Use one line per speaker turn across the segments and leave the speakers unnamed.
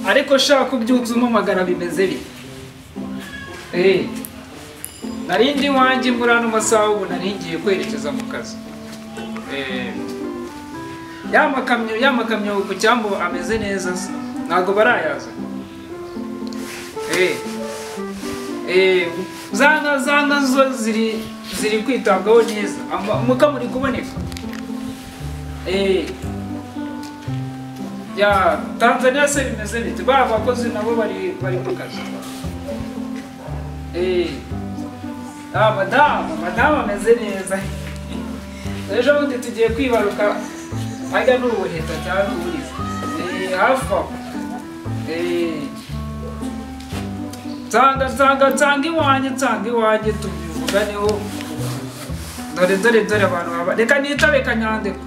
ariko shaka kubyutsa umumagara bimeze bite narindi wanjye muri ano masaha ubu naringiye kwerekeza mu kazi yamakamyo ku cyambo ameze neza ntago barayaza zanga zo ziri kwitabwaho neza muka muri kuboneka ya Tanzania se bimeze bite bakozi nabo bari ku kazi madamu ameze neza ejo bundi tugiye kwibaruka ajya n'ubuheta cyangwa n'uburiza hafi aho nsanga iwanjye tubivuganeho dore abantu baba reka nitabe Kanyandekwe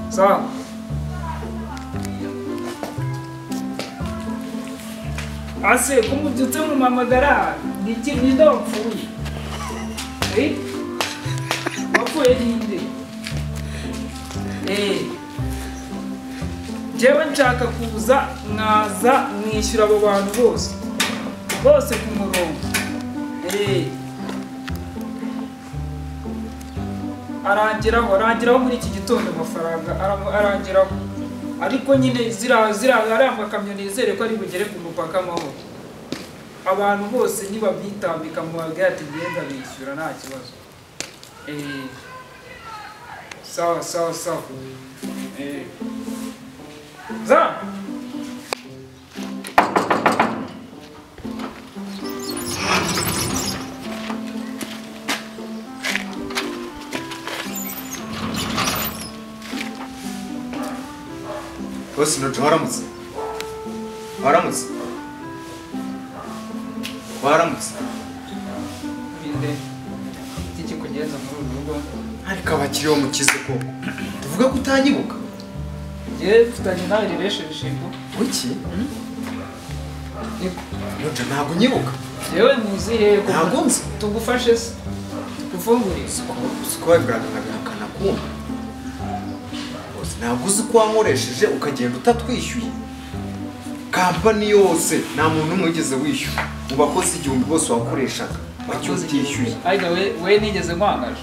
sawa ase kumubyutse mu mamagara ninde wapfuye wapfuye ninde jewe nshaka kuza mwaza mwishyura abo bantu bose ku murongo arangiraho muri iki gitondo amafaranga arangiraho ariko nyine ari amakamyo nizere ko ari bugere ku mupaka amahoro abantu bose nibabyitambika mu bagaya ati ngenda bishyura nta kibazo sawa za
bose nojo waramutse
binde iki kugeza muri rugo
ariko abakiriho mukize ko tuvuga ko utanyibuka
mfitanye nawe relationship
kuki nojo ntabwo unyibuka
yewe muzihe ko
ntabwo nzi
tugufashe se tugufungurire
siko wabihakana kumva ntabwo uzi ko wankoresheje ukagenda utatwishyuye kampani yose nta muntu n'umwe wigeze wishyura mu bakozi 1000 bose wakoreshaga bacyo utishyuye
ariko we nigeze mwangaje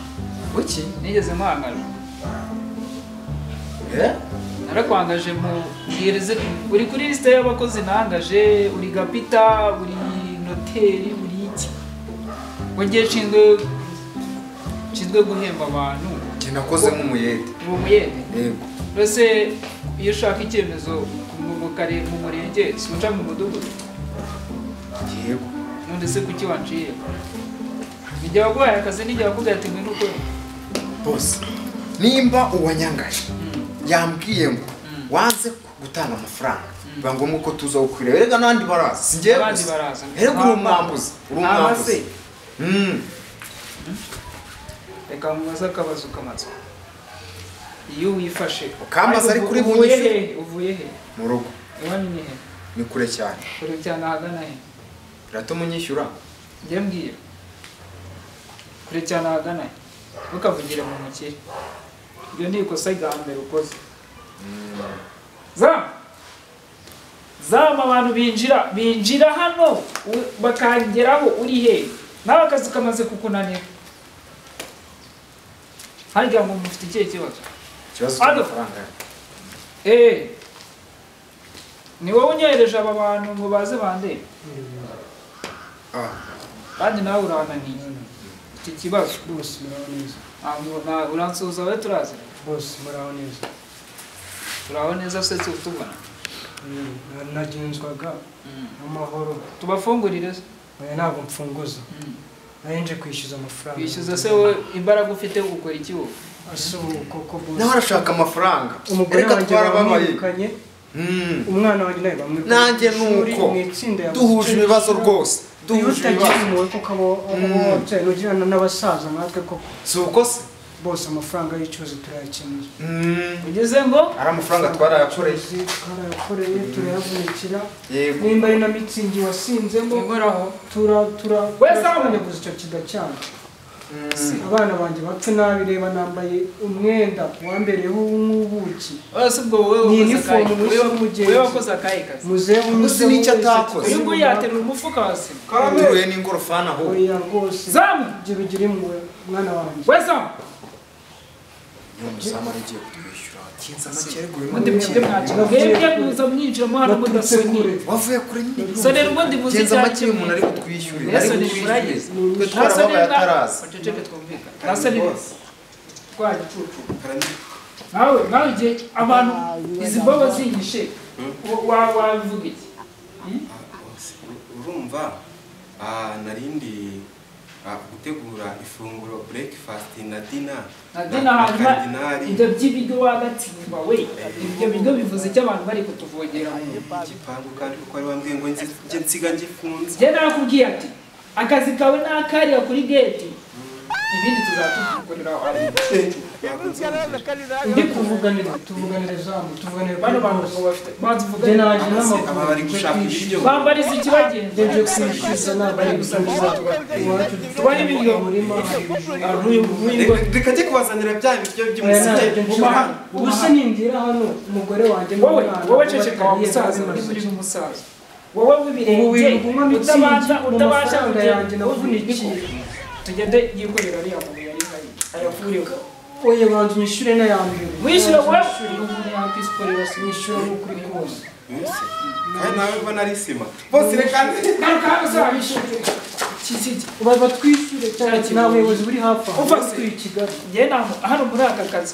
kuki
nigeze mwangaje narakwangaje mu bwirize uri kuri liste y'abakozi nangaje uri gapita uri noteri uri iki wongeye nshinzwe guhemba abantu
njye nakoze nk'umuyede
yego bose iyo ushaka icyemezo mu murenge simuca mu mudugudu
yego
none se kuki wanciye nijya waguhaye akazi nijya wakubwira ati ngwino ukore
bose nimba uwanyangaje yambwiye ngo wanze gutanga amafaranga biba ngombwa ko tuza gukwira erega n'andi baraza singiye erega uri umwambuzi
reka mubaze akabazo k'amatsiko iyo wifashe
ukambaza ari kuri bunyishyure
uvuye he
mu rugo
iwanyu ni he
ni kure cyane
ahagana he
biratuma unyishyura
njye mbwira kure cyane ahagana he ntukavugire mu mukire iyo ni ikosa rya mbere ukoze zama abantu binjira hano bakangeraho uri he nawe akazi kamaze kukunanira harya ngo mufite ikihe kibazo
cy'amafaranga
ni wowe unyereje aba bantu ngo baze bande kandi nawe urananiye iki kibazo
bose muraho neza
uransuhuza we turazi
bose muraho neza
turaho neza se tubona
nagenzwaga amahoro
tubafungurire
oya ntabwo mfunguza narinje kwishyuza amafaranga
kwishyuza se wowe imbaraga ufite ukora iki wowe
koko bose
nawe arashaka amafaranga
umugore wanjye bamwirukanye umwana wanjye nawe bamwirukanye
nanjye nuko duhuje ibibazo rwose duhuje ibibazo
kuko abo ugirana n'abasaza natwe koko
si uko se
bose amafaranga y'icyuzi turayakeneye
ugeze ngo
ari amafaranga twarayakoreye
turayavunikira nimba ari na mitsingi wasinzemo
inkoraho
turayaguza icyo kidacyanga abana banjye bapfe nabi reba nambaye umwenda wambereyeho nk'ubuki
ose ubwo wewe wakoze akahe kazi
muzehe
gusa nicyo atakoze
uyu nguyu yaterura umufuka wasi
karambuye n'ingorofani aho
oya rwose
zamu
gira imwe mwana wanjye
we zamu
iyo muzamu aragiye kutwishyura kinza makere
ubundi mukire mwakira mwebwe muza mwinjiramo hano mudasoni
wavuye kure nyine
sonera ubundi muzi
kinza
cyane
makere umuntu ari kutwishyurira
Yesu
ari
ni
kutwishyurira
murayizi
twe twarababaye ataraza
ceceke twumvikana nasoni twaje cucu nawe igihe abantu izi mboga zinyishe wavuga iki
urumva narindi gutegura ifunguro breakfast na dinner
hanyuma ibyo by'ibiryo wagatsimba we ibyo biryo bivuze icyo abantu bari kutuvogera
igipangu kandi kuko ari wambwiye ngo njye nsiga ngifunze
njye narakubwiye ati akazi kawe n'akariya kuri gate ibindi tuzatugukorera
ndi tuvuganire zamu tuvuganire
bano bantu bafite
bafite naje n'amakuru
bari gushaka ibiryo
bambariza ikibagenze
byo kwishyuza nabari gusabira iwacu
twari ibiryo
murima
reka njye kubazanira bya biryo by'umusige
ubuse nindira hano umugore wanjye
wowe ceceka wa musaza uri muri umusaza wowe w'ibirenge utabasha kugenda tugende yikorera ariya muntu yari ayakureho
oye bantu nyishure na yambere
wishyura wowe umuntu yakisikorera
nyishure n'ukuri kose
kandi nawe mbona ari sima bose reka
ubaza twishyure cyane nta buyobozi buri hafi aho turi Kigali
njye hano muri aka kazi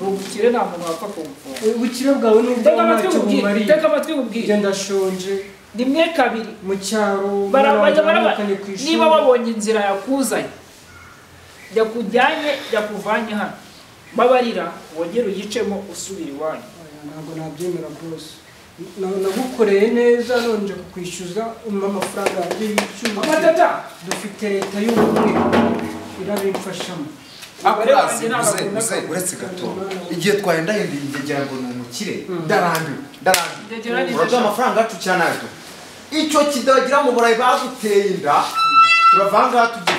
ubukire nta muntu wapfa kumfunga
ubukire bwawe n'ubwo ntacyo bumariye
teka amatwi nkubwire
ndashonje
rimwe kabiri
mu cyaro
niba wabonye inzira yakuzanye yakujyanye yakuvanye hano babarira wongere uyicemo usubira iwanyu
ntabwo nabyemera rwose nagukoreye neza nonje kukwishyuza amafaranga y'ibicuma
amatata
dufite leta y'ubumwe irabimfashamo
uretse gato igihe twahenda ngira ngo ni umukire ndarambiwe uraduha amafaranga yacu cyane ayo icyo kidagira mu burayi baguteye inda turavanga tugiye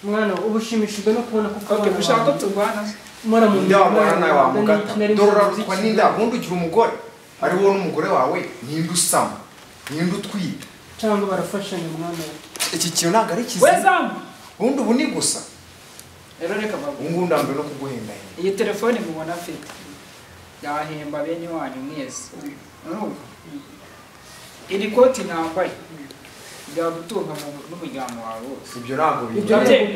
mwana ubushimishijwe no kubona kuko
ushaka ko turwana
mara mu
ndabona nawe wamugata dororarukwa n'inda bundi ugira umugore ari wowe n'umugore wawe ninde usama ninde utwita
cyangwa barafashanya mwana
iki kintu ntabwo ari kizi bundi ubu ni gusa
rero reka babu
ubu ndambe no kuguhenda
iyi telefone mubona afite yahemba bene wanyu mwese iri koti nambaye byagutunga n'umuryango wawe wose
ibyo ntabwo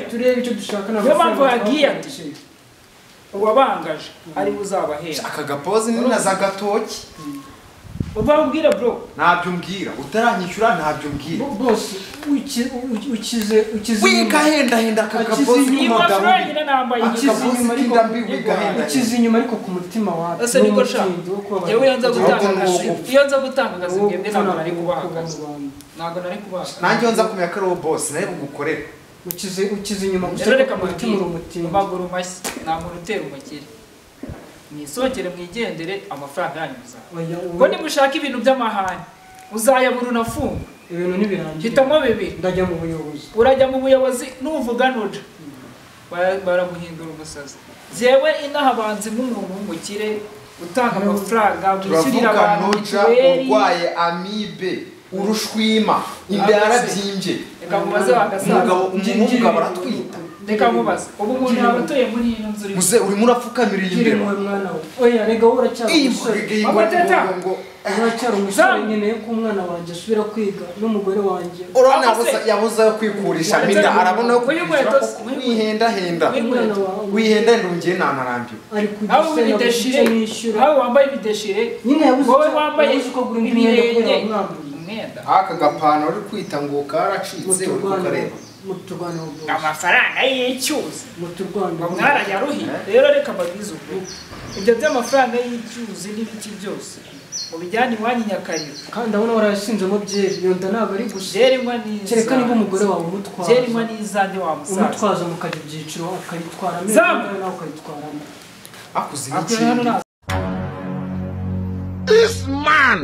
turebe icyo dushaka
niyo mpamvu yagiye ati uwabangaje ariwe uzabahera
aka gapozi ni na za gatoki
ubabwira bro
ntabyo mbwira utaranyishyura ntabyo mbwira
bose ukize
wigahenda aka gapozi
n'umugabo
ukize inyuma ariko ku mutima wawe
ese niko shaka yewe iyo nza gutanga akazi mwebwe ntabwo nari kubaha akazi ntabwo nari kubaha
nanjye nza kumenya ko ari wowe boss nari bugukorera
ukize inyuma gusa
reka mu maguru mashyi nta muntu utera umukire mwisokere mwigendere amafaranga yanyu muzaba ngo nimushaka ibintu by'amahane uzayabura unafunga
ibintu nibirangira
hitamo bibiri
ndajya mu buyobozi
urajya mu buyobozi nuvuga nuja baraguhindura umusazi jewe inahabanze nk'umuntu w'umukire utanga amafaranga wishyurira abantu mituweli
urwaye amibe urushwima inda yarabyimbye umugabo aratwita
reka mubaze ubu umuntu yaba atuye muri ino nzu
muze urimo urapfukamira imbere
mwana we oya rega uracyari umusore nkeneye ko umwana wanjye asubira kwiga n'umugore wanjye
urabona yabuze yo kwikurisha minda arabona yo wihendahenda ngiye nanarambiwe
aho ibideshire aho wambaye ibideshire wowe wambaye ibirenge umwenda
aka gapantaro uri kwita ngo karacitse uri kukareba
amafaranga y'icyuzi mwara yaruhi rero reka mbabize ukuri ibyo by'amafaranga y'icyuzi n'ibiki byose mu bijyanye iwanyu Nyakariro
kandi ndabona warayasinzemo byeri iyo nda ntabwo ari gusa
byerinywa n'iza
kereka niba umugore wawe umutwaza
byerinywa n'izandi wa musaza
umutwaza mukajya ibyiciro akayitwara nawe ukayitwaramo
akuze iki This man